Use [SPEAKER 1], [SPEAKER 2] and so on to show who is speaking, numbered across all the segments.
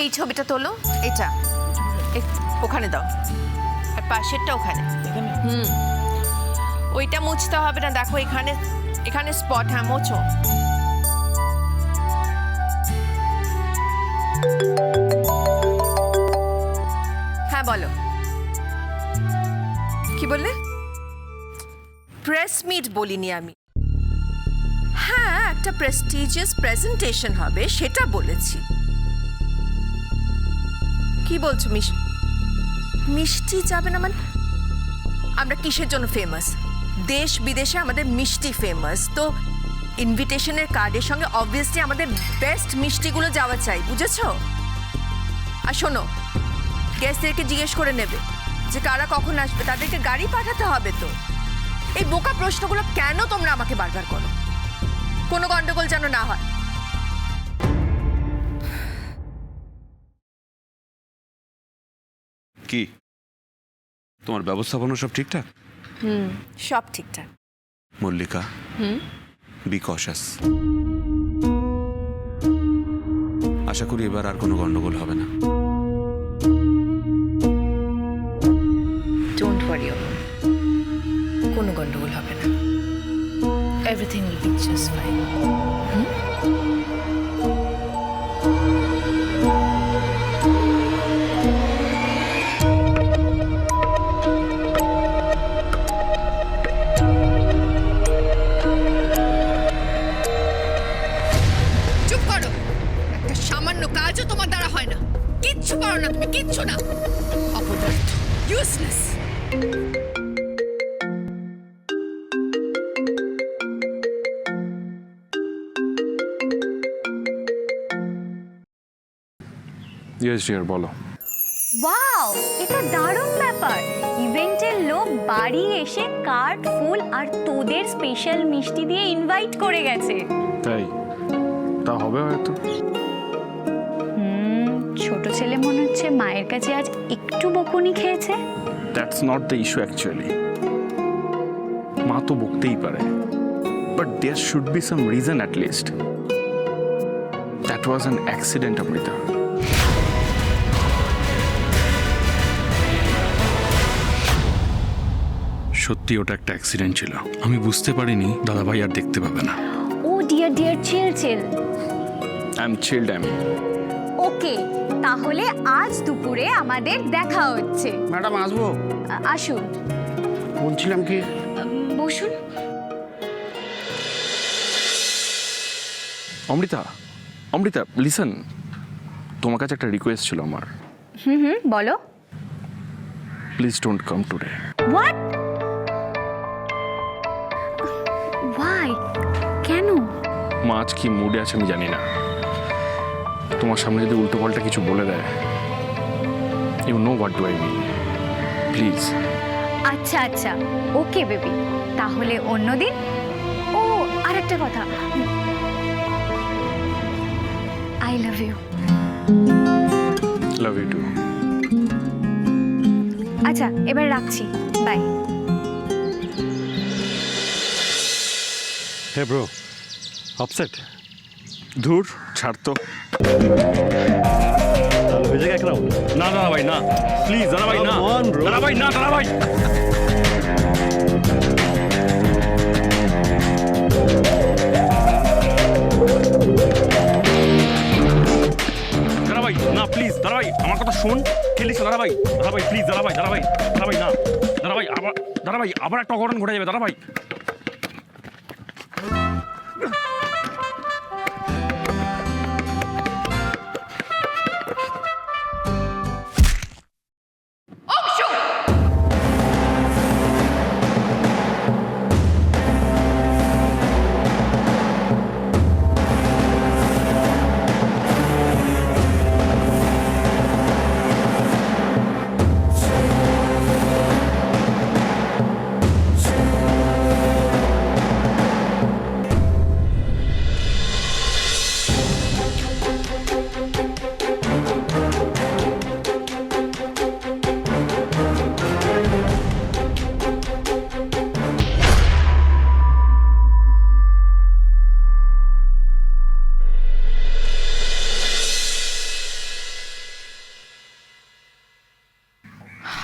[SPEAKER 1] এই ছবিটা তোলো, এটা ওখানে দাও, আর পাশেরটা ওখানে। ওইটা মুছতে হবে না, দেখো এখানে এখানে স্পট। হ্যাঁ, মোছো। হ্যাঁ বলো, কি বললে? প্রেস মিট বলিনি আমি। হ্যাঁ, একটা প্রেস্টিজিয়াস প্রেজেন্টেশন হবে সেটা বলেছি। কি বলছো? মিষ্টি যাবে না মানে? আমরা কিসের জন্য ফেমাস? দেশ বিদেশে আমাদের মিষ্টি ফেমাস, তো ইনভিটেশনের কার্ডের সঙ্গে অবভিয়াসলি আমাদের বেস্ট মিষ্টিগুলো যাওয়া চাই, বুঝেছো? আর শোনো, গেস্টদেরকে জিজ্ঞেস করে নেবে যে কারা কখন আসবে, তাদেরকে গাড়ি পাঠাতে হবে। তো এই বোকা প্রশ্নগুলো কেন তোমরা আমাকে বারবার করো? কোনো গন্ডগোল যেন না হয়।
[SPEAKER 2] কি তোমার ব্যবস্থাপনা সব ঠিকঠাক?
[SPEAKER 1] সব ঠিকঠাক।
[SPEAKER 2] মল্লিকা, বি কশাস। আশা করি এবার আর কোনো গন্ডগোল হবে না।
[SPEAKER 1] ডোন্ট ওয়ারি, কোনো গন্ডগোল হবে না। Everything will be just fine. চুপ করো, একটা সামান্য কাজও তোমার দ্বারা হয় না। কিচ্ছু পারো না তুমি, কিচ্ছু না। অপদার্থ, ইউজলেস।
[SPEAKER 3] ইয়েস ডিয়ার, বলো।
[SPEAKER 4] ওয়াও, এটা দারুণ ব্যাপার। ইভেন্টের লোক বাড়ি এসে কার্ড, ফুল আর তোদের স্পেশাল মিষ্টি দিয়ে ইনভাইট করে গেছে।
[SPEAKER 3] তাই তা হবে হয়তো।
[SPEAKER 4] ছোট ছেলে মনে হচ্ছে মায়ের কাছে আজ একটু বকুনি খেয়েছে।
[SPEAKER 3] That's not the issue actually. মা তো বকতেই পারে, but there should be some reason at least. That was an accident, Amrita. সত্যি ওটা একটা অ্যাক্সিডেন্ট ছিল। আমি বুঝতে পারিনি দাদাভাই আর দেখতে পাবে না।
[SPEAKER 4] Oh dear dear, chill chill.
[SPEAKER 3] I am chilled, আমি।
[SPEAKER 4] ওকে, তাহলে আজ দুপুরে আমাদের দেখা হচ্ছে।
[SPEAKER 5] ম্যাডাম আসবো?
[SPEAKER 4] আসুন।
[SPEAKER 5] বলছিলাম কি,
[SPEAKER 4] বসুন।
[SPEAKER 3] অমৃতা, অমৃতা লিসন, তোমার কাছে একটা রিকোয়েস্ট ছিল আমার।
[SPEAKER 4] বলো।
[SPEAKER 3] Please don't come today.
[SPEAKER 4] What? Why? কেন?
[SPEAKER 3] মা আজ কি মুডে আছে আমি জানি না। তোমার সামনে যদি উল্টো পাল্টা কিছু বলে দেয়, you know what do I mean. Please.
[SPEAKER 4] আচ্ছা আচ্ছা, ওকে বেবি, তাহলে অন্যদিন। ও আর একটা কথা, I love you.
[SPEAKER 3] Love you too.
[SPEAKER 4] আচ্ছা, এবার রাখছি, বাই।
[SPEAKER 6] Hey bro, upset?
[SPEAKER 3] ধুর, ছাড় তো।
[SPEAKER 6] তাহলে হয়ে যাক এক রাউন্ড।
[SPEAKER 3] না দাদা ভাই, না প্লিজ দাদা ভাই, না
[SPEAKER 6] Come on, bro.
[SPEAKER 3] দাদা ভাই, না দাদা ভাই। দাদা ভাই না, প্লিজ দাদা ভাই, আমার কথা শোন। খেলিস দাদা ভাই, দাদা ভাই প্লিজ, দাদা ভাই, দাদা ভাই, দাদা ভাই না, দাদা ভাই আবার, দাদা ভাই আবার একটা অঘটন ঘটে যাবে দাদা ভাই।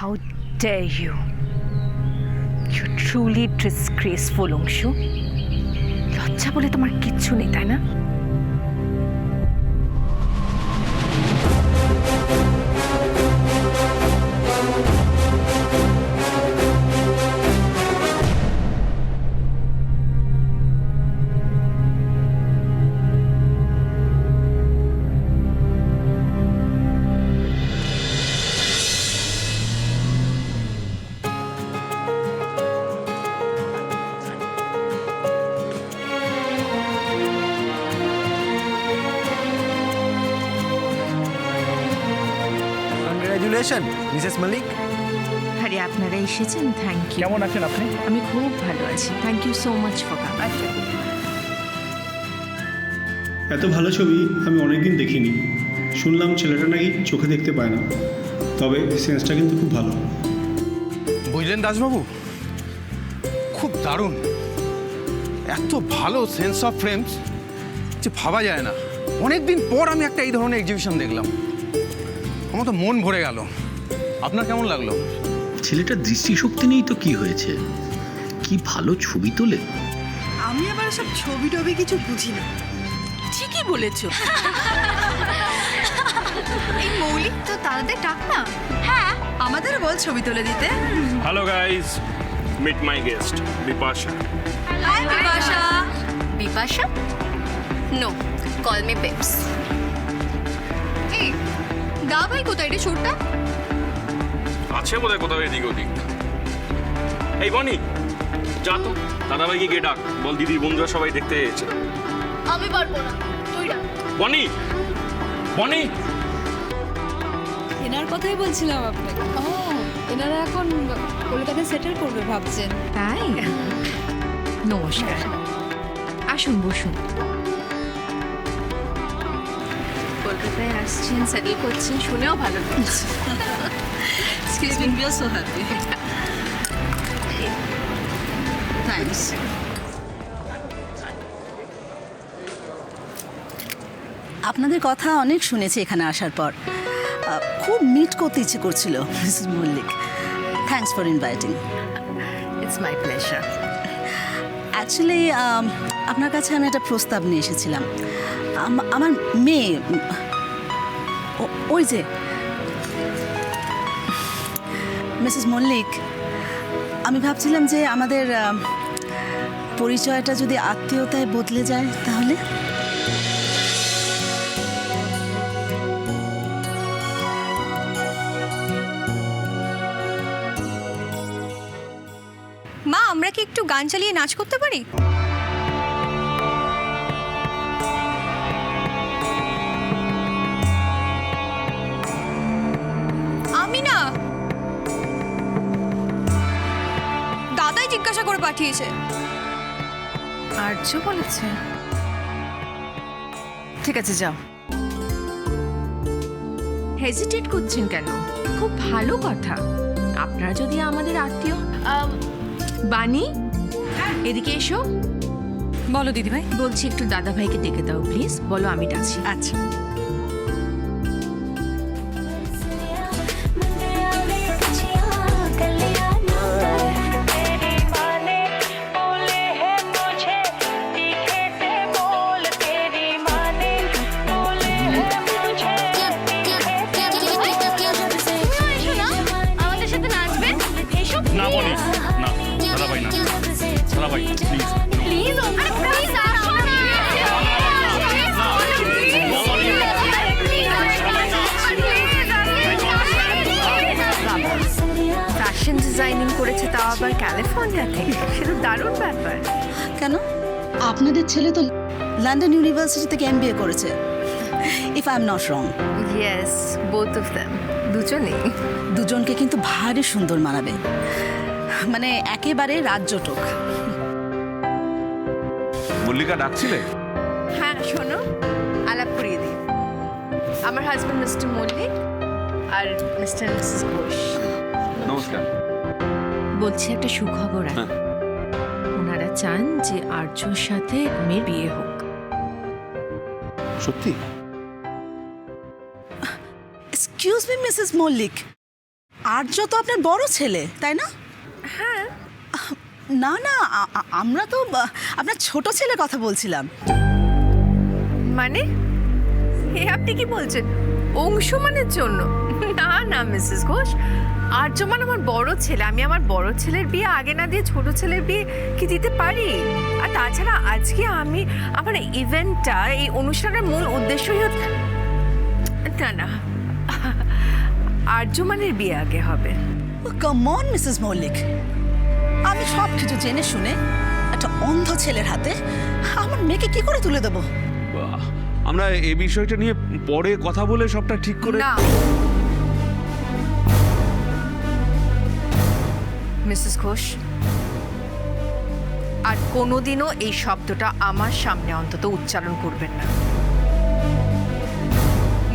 [SPEAKER 1] How dare you, you truly disgraceful Anshu. লজ্জা বলে তোমার কিচ্ছু নেই, তাই না?
[SPEAKER 7] Congratulation Mrs Mallick.
[SPEAKER 1] আরে আপনারা এসেছেন, থ্যাংক ইউ।
[SPEAKER 6] কেমন আছেন আপনি?
[SPEAKER 1] আমি খুব ভালো আছি, thank you so much for coming.
[SPEAKER 8] এত ভালো ছবি আমি অনেকদিন দেখিনি। শুনলাম ছেলেটা নাকি চোখে দেখতে পায় না, তবে সেন্সটা কিন্তু খুব ভালো।
[SPEAKER 5] বুঝলেন দাসবাবু, খুব দারুণ, এত ভালো সেন্স অফ ফ্রেমস যে ভাবা যায় না। অনেক দিন পর আমি একটা এই ধরনের এক্সিবিশন দেখলাম, আমার তো মন ভরে গেল। আপনার কেমন লাগলো?
[SPEAKER 9] ছেলেটার দৃষ্টিশক্তি নেই তো কি হয়েছে, কি ভালো ছবি তোলে।
[SPEAKER 10] আমি আবার সব ছবি টবি কিছু বুঝি না।
[SPEAKER 1] ঠিকই বলেছো।
[SPEAKER 10] এই মৌলিক তো তাদের ডাক না। হ্যাঁ, আমাদের বল ছবি তুলে দিতে।
[SPEAKER 3] Hello guys, meet my guest Bipasha.
[SPEAKER 10] Hi Bipasha.
[SPEAKER 4] Bipasha? No, call me Peps.
[SPEAKER 10] এই দা ভাই কোথায় রে ছোটটা?
[SPEAKER 3] আছে বোধহয় কোথাও এদিক ওদিক। এই বনি, যা তো দাদাভাইকে গিয়ে ডাক, বল দিদির বন্ধুরা সবাই দেখতে এসেছে।
[SPEAKER 4] আমি পারবো না, তুই ডাক।
[SPEAKER 3] বনি, বনি।
[SPEAKER 11] এনার কথাই বলছিলাম আপনাকে। ও, এনারা এখন কলকাতায় সেটেল করবে ভাবছেন?
[SPEAKER 1] তাই? নমস্কার, আসুন বসুন। কলকাতায় আসছেন, সেটেল করছেন, শুনেও ভালো লাগছে।
[SPEAKER 11] Excuse me, we are so happy. Thanks.
[SPEAKER 10] আপনাদের কথা অনেক শুনেছি এখানে আসার পর। খুব মিট করতে ইচ্ছে করছিল Mrs Mallick. Thanks for inviting.
[SPEAKER 1] It's my pleasure.
[SPEAKER 10] Actually আপনার কাছে আমি একটা প্রস্তাব নিয়ে এসেছিলাম। আমার মেয়ে, ওই যে মিসেস মল্লিক, আমি ভাবছিলাম যে আমাদের পরিচয়টা যদি আত্মীয়তায় বদলে যায় তাহলে।
[SPEAKER 4] মা, আমরা কি একটু গান চালিয়ে নাচ করতে পারি? আমি না, দাদাই জিজ্ঞাসা করে পাঠিয়েছে।
[SPEAKER 1] আর্য বলেছে? ঠিক আছে, যাও। হেজিটেট করছেন কেন? খুব ভালো কথা। আপনারা যদি আমাদের আত্মীয়। বানি, এদিকে এসো।
[SPEAKER 11] বলো দিদিভাই।
[SPEAKER 1] বলছি একটু দাদা ভাইকে ডেকে দাও প্লিজ। বলো আমি ডাকছি।
[SPEAKER 10] আচ্ছা।
[SPEAKER 4] আমাদের সাথে নাচবেন? এসো
[SPEAKER 3] না বনি, না দাদাভাই, না দাদাভাই প্লিজ।
[SPEAKER 4] প্লিজ। আরে প্লিজ আসো না।
[SPEAKER 1] ফ্যাশন ডিজাইনিং করেছে, তাও আবার ক্যালিফোর্নিয়া থেকে। সেটা দারুণ ব্যাপার।
[SPEAKER 10] কেন? আপনাদের ছেলে তো লন্ডন ইউনিভার্সিটি থেকে MBA করেছে, if I am not wrong.
[SPEAKER 1] Yes, both of them, দুজনেই।
[SPEAKER 10] দুজনকে কিন্তু ভারী সুন্দর মানাবে, মানে একেবারে রাজ্যটক।
[SPEAKER 2] মল্লিকা ডাকছিলে?
[SPEAKER 1] হ্যাঁ, শোনো, আলাপ করিয়ে দিই। আমার হাজব্যান্ড মিস্টার মল্লিক আর মিস্টার মিসেস ঘোষ।
[SPEAKER 2] নমস্কার।
[SPEAKER 1] বলছি একটা সুখবর আছে। ওনারা চান যে আর্যর সাথে মেয়ের বিয়ে হোক।
[SPEAKER 2] সত্যি?
[SPEAKER 10] এক্সকিউজ মি মিসেস মল্লিক, আর্য তো আপনার বড় ছেলে তাই না?
[SPEAKER 1] হ্যাঁ।
[SPEAKER 10] না না, আমরা তো আপনার ছোট ছেলে কথা বলছিলাম।
[SPEAKER 1] মানে আপনি কি বলছেন, অংশুমানের জন্য? না না মিসেস ঘোষ, আর্যমান আমার বড় ছেলে। আমি আমার বড় ছেলের বিয়ে আগে না দিয়ে ছোট ছেলের বিয়ে কি দিতে পারি? আর তাছাড়া আজকে আমি আমার ইভেন্টটা, এই অনুষ্ঠানের মূল উদ্দেশ্যই হচ্ছে না না, আর্যমানের বিয়ে আগে হবে।
[SPEAKER 10] কাম অন মিসেস মল্লিক, আমি সব কিছু জেনে শুনে একটা অন্ধ ছেলের হাতে আমার মেয়েকে কি করে তুলে দেবো?
[SPEAKER 2] আমরা এই বিষয়টা নিয়ে পরে কথা বলে সবটা ঠিক করে।
[SPEAKER 1] না মিসেস ঘোষ, আর কোনোদিনও এই শব্দটা আমার সামনে অন্তত উচ্চারণ করবেন না।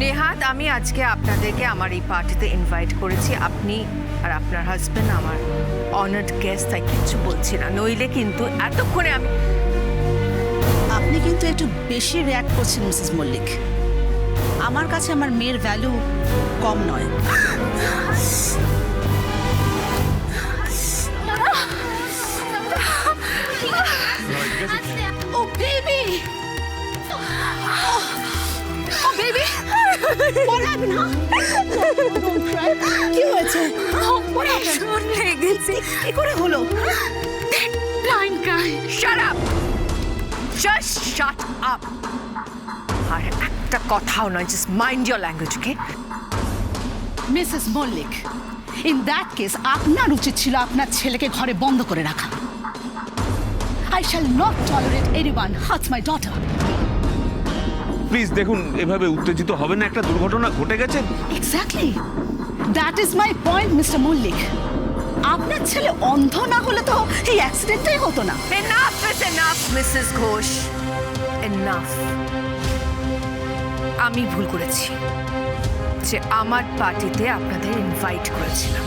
[SPEAKER 1] নেহাত আমি আজকে আপনাদেরকে আমার এই পার্টিতে ইনভাইট করেছি, আপনি আর আপনার হাজবেন্ড আমার অনার্ড গেস্ট, তাই কিচ্ছু বলছি না, নইলে কিন্তু এতক্ষণে আমি।
[SPEAKER 10] আপনি কিন্তু একটু বেশি রিয়্যাক্ট করছেন মিসেস মল্লিক। আমার কাছে আমার মেয়ের ভ্যালু কম নয়। Oh baby, oh baby, what happened, huh? Don't cry. কি হয়েছে? What happened?
[SPEAKER 1] লেগেছে।
[SPEAKER 10] কি করে হলো?
[SPEAKER 1] Blind guy. Shut up. Just shut up. আর একটা কথাও নয়, just mind your language, okay?
[SPEAKER 10] Mrs Mallick, in that case আপনার উচিত ছিল আপনার ছেলেকে ঘরে বন্ধ করে রাখা। I shall not tolerate anyone hurts my daughter.
[SPEAKER 2] Please দেখুন, এভাবে উত্তেজিত হবে না, একটা দুর্ঘটনা ঘটে গেছে।
[SPEAKER 10] Exactly. That is my point, Mr. Mallick. আপনার ছেলে অন্ধ না হলে তো এই অ্যাক্সিডেন্টটাই হতো না।
[SPEAKER 1] Enough is enough, Mrs. Ghosh. Enough. আমি ভুল করেছি যে আমার পার্টিতে আপনাদের ইনভাইট করেছিলাম।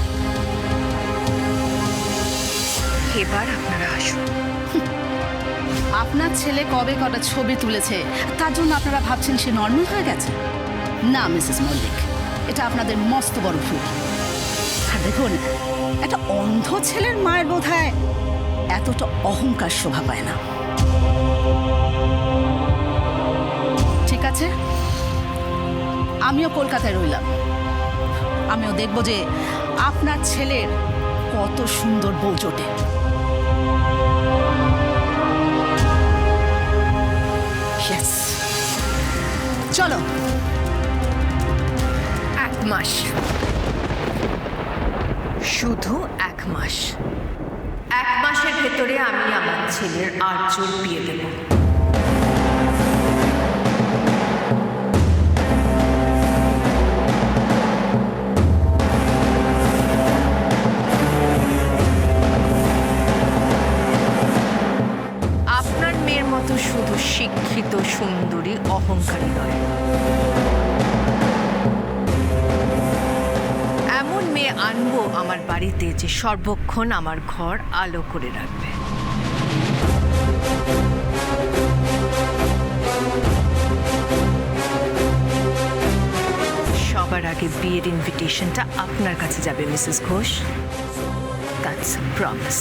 [SPEAKER 1] এবার আপনারা আসুন।
[SPEAKER 10] আপনার ছেলে কবে কটা ছবি তুলেছে তার জন্য আপনারা ভাবছেন সে নর্মাল হয়ে গেছে? না মিসেস মল্লিক, এটা আপনাদের মস্ত বড় ভুল। আর দেখুন, একটা অন্ধ ছেলের মায়ের বোধহয় এতটা অহংকার শোভা পায় না। ঠিক আছে, আমিও কলকাতায় রইলাম। আমিও দেখব যে আপনার ছেলের কত সুন্দর বউ জোটে। Yes. চলো।
[SPEAKER 1] 1 মাস, শুধু 1 মাস। 1 মাসের ভেতরে আমি আমার ছেলের আর্যর বিয়ে দেব। আপনার মেয়ের মতো শুধু শিক্ষিত সুন্দরী অহংকারী নয়, এমন মেয়ে আনবো আমার বাড়িতে যে সর্বক্ষণ আমার ঘর আলো করে রাখবে। সবার আগে বিয়ের ইনভিটেশনটা আপনার কাছে যাবে Mrs Ghosh. That's a promise.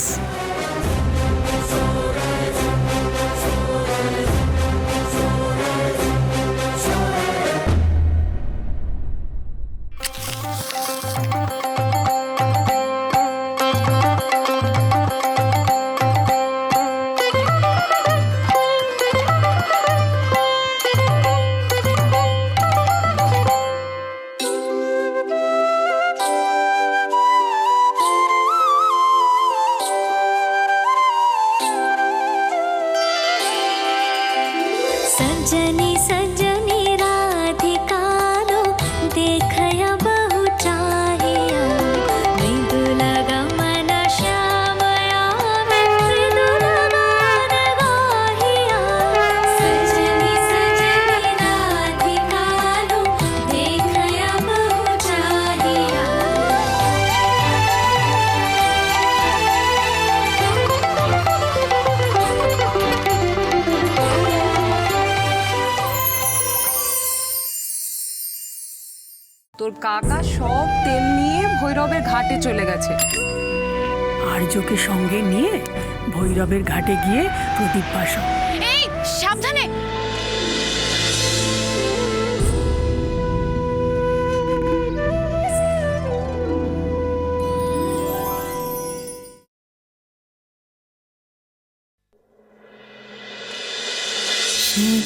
[SPEAKER 11] তোর কাকা সব তেল নিয়ে ভৈরবের ঘাটে চলে গেছে।
[SPEAKER 10] আর্যকে সঙ্গে নিয়ে ভৈরবের ঘাটে গিয়ে প্রদীপ বাসা। এই সাবধানে।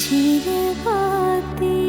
[SPEAKER 4] ঝিরে বাতি